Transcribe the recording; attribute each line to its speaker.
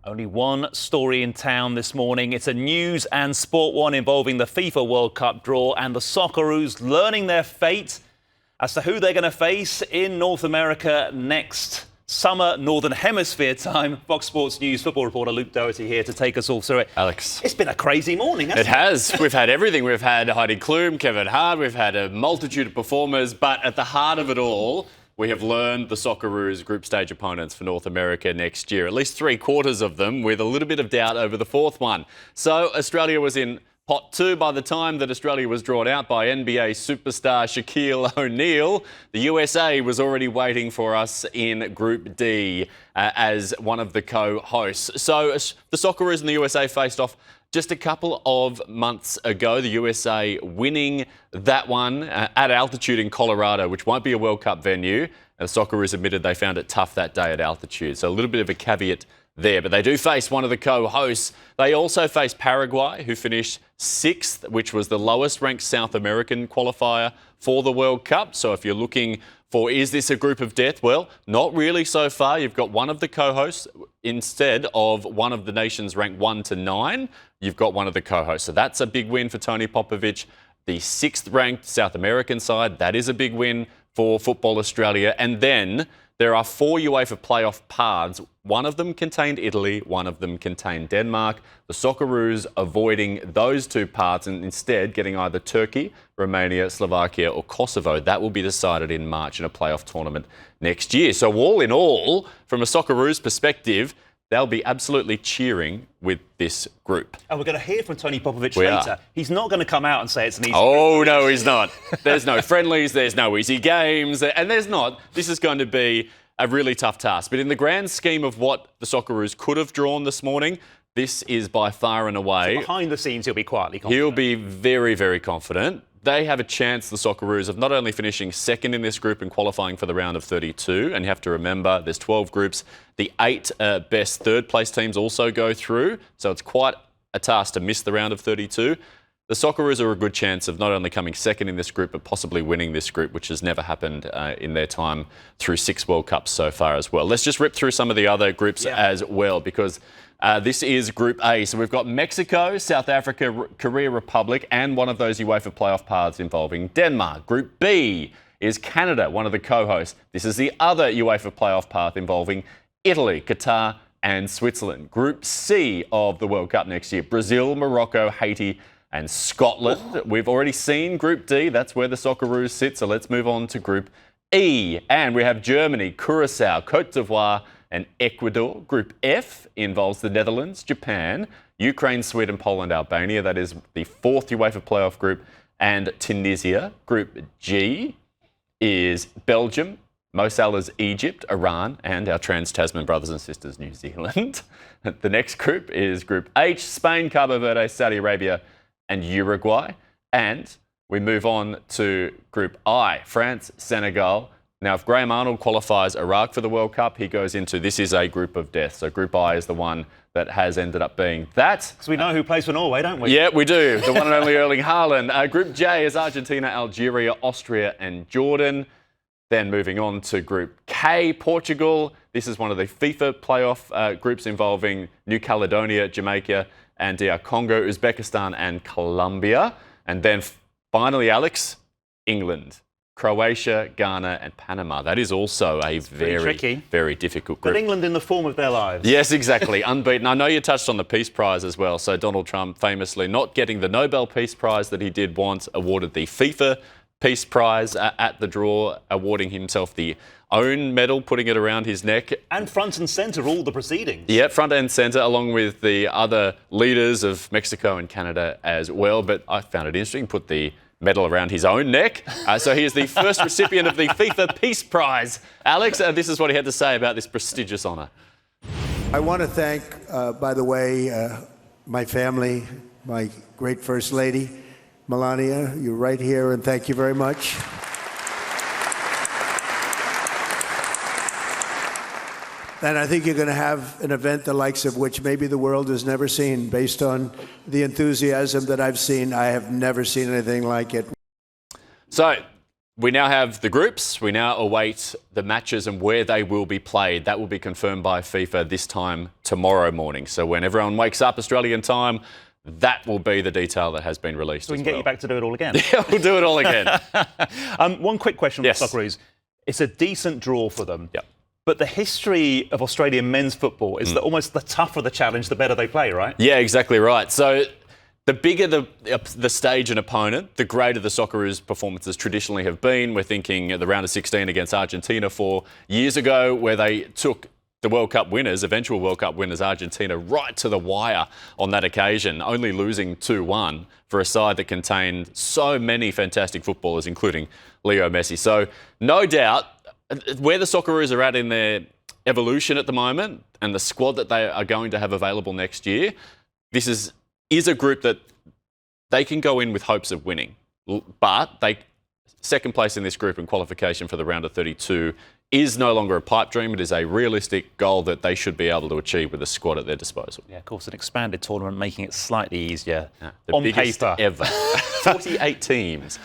Speaker 1: Only one story in town this morning. It's a news and sport one involving the FIFA World Cup draw and the Socceroos learning their fate as to who they're going to face in North America next summer, Northern Hemisphere time. Fox Sports News football reporter Luke Doherty here to take us all through it.
Speaker 2: Alex.
Speaker 1: It's been a crazy morning, hasn't it?
Speaker 2: It has. We've had everything. We've had Heidi Klum, Kevin Hart, we've had a multitude of performers, but at the heart of it all, we have learned the Socceroos group stage opponents for North America next year. At least 3/4 of them, with a little bit of doubt over the fourth one. So Australia was in pot 2 by the time that Australia was drawn out by NBA superstar Shaquille O'Neal. The USA was already waiting for us in Group D as one of the co-hosts. So the Socceroos and the USA faced off just a couple of months ago, the USA winning that one at altitude in Colorado, which won't be a World Cup venue. And the Socceroos admitted they found it tough that day at altitude. So a little bit of a caveat there, but they do face one of the co-hosts. They also face Paraguay, who finished 6th, which was the lowest ranked South American qualifier for the World Cup. So if you're looking for, is this a group of death? Well, not really so far. You've got one of the co-hosts instead of one of the nations ranked 1 to 9. You've got one of the co-hosts. So that's a big win for Tony Popovich. The 6th ranked South American side, that is a big win for Football Australia. And then there are 4 UEFA playoff paths. One of them contained Italy, one of them contained Denmark. The Socceroos avoiding those 2 paths and instead getting either Turkey, Romania, Slovakia or Kosovo. That will be decided in March in a playoff tournament next year. So all in all, from a Socceroos perspective, they'll be absolutely cheering with this group.
Speaker 1: And we're going to hear from Tony Popovich later. He's not going to come out and say it's an easy
Speaker 2: group. No, he's not. There's no friendlies, there's no easy games, and there's not. This is going to be a really tough task. But in the grand scheme of what the Socceroos could have drawn this morning, this is by far and away.
Speaker 1: So behind the scenes, he'll be quietly confident.
Speaker 2: He'll be very, very confident. They have a chance, the Socceroos, of not only finishing 2nd in this group and qualifying for the round of 32, and you have to remember there's 12 groups. The 8 best third-place teams also go through, so it's quite a task to miss the round of 32. The Socceroos are a good chance of not only coming 2nd in this group, but possibly winning this group, which has never happened in their time through 6 World Cups so far as well. Let's just rip through some of the other groups as well, because this is Group A. So we've got Mexico, South Africa, Korea Republic, and one of those UEFA playoff paths involving Denmark. Group B is Canada, one of the co-hosts. This is the other UEFA playoff path involving Italy, Qatar, and Switzerland. Group C of the World Cup next year, Brazil, Morocco, Haiti, and Scotland. We've already seen Group D. That's where the Socceroos sit. So let's move on to Group E. And we have Germany, Curacao, Cote d'Ivoire, and Ecuador. Group F involves the Netherlands, Japan, Ukraine, Sweden, Poland, Albania. That is the 4th UEFA playoff group, and Tunisia. Group G is Belgium, Mo Salah's Egypt, Iran, and our trans-Tasman brothers and sisters, New Zealand. The next group is Group H, Spain, Cabo Verde, Saudi Arabia, and Uruguay. And we move on to Group I, France, Senegal. Now, if Graham Arnold qualifies Iraq for the World Cup, he goes into this is a group of death. So Group I is the one that has ended up being that.
Speaker 1: Because we know who plays for Norway, don't we?
Speaker 2: Yeah, we do. The one and only Erling Haaland. Group J is Argentina, Algeria, Austria and Jordan. Then moving on to Group K, Portugal. This is one of the FIFA playoff groups involving New Caledonia, Jamaica and DR Congo, Uzbekistan and Colombia. And then finally, Alex, England, Croatia, Ghana and Panama. That is also a very difficult group.
Speaker 1: But England in the form of their lives.
Speaker 2: Yes, exactly. Unbeaten. I know you touched on the Peace Prize as well. So Donald Trump famously not getting the Nobel Peace Prize that he did once, awarded the FIFA Peace Prize at the draw, awarding himself the own medal, putting it around his neck.
Speaker 1: And front and centre all the proceedings.
Speaker 2: Yeah, front and centre, along with the other leaders of Mexico and Canada as well. But I found it interesting, put the medal around his own neck. So he is the first recipient of the FIFA Peace Prize. Alex, this is what he had to say about this prestigious honour.
Speaker 3: I want to thank, by the way, my family, my great First Lady, Melania. You're right here, and thank you very much. And I think you're going to have an event the likes of which maybe the world has never seen. Based on the enthusiasm that I've seen, I have never seen anything like it.
Speaker 2: So we now have the groups. We now await the matches and where they will be played. That will be confirmed by FIFA this time tomorrow morning. So when everyone wakes up Australian time, that will be the detail that has been released.
Speaker 1: So we can get you back to do it all again.
Speaker 2: Yeah, we'll do it all again.
Speaker 1: One quick question
Speaker 2: Yes.
Speaker 1: for Socceroos. It's a decent draw for them.
Speaker 2: Yep.
Speaker 1: But the history of Australian men's football is that almost the tougher the challenge, the better they play, right?
Speaker 2: Yeah, exactly right. So the bigger the stage and opponent, the greater the Socceroos performances traditionally have been. We're thinking at the round of 16 against Argentina 4 years ago, where they took the World Cup winners, eventual World Cup winners, Argentina, right to the wire on that occasion, only losing 2-1 for a side that contained so many fantastic footballers, including Leo Messi. So no doubt, where the Socceroos are at in their evolution at the moment and the squad that they are going to have available next year, this is a group that they can go in with hopes of winning. But second place in this group in qualification for the round of 32 is no longer a pipe dream. It is a realistic goal that they should be able to achieve with the squad at their disposal.
Speaker 1: Yeah, of course, an expanded tournament making it slightly easier
Speaker 2: The
Speaker 1: on
Speaker 2: biggest
Speaker 1: paper.
Speaker 2: ever. 48 teams.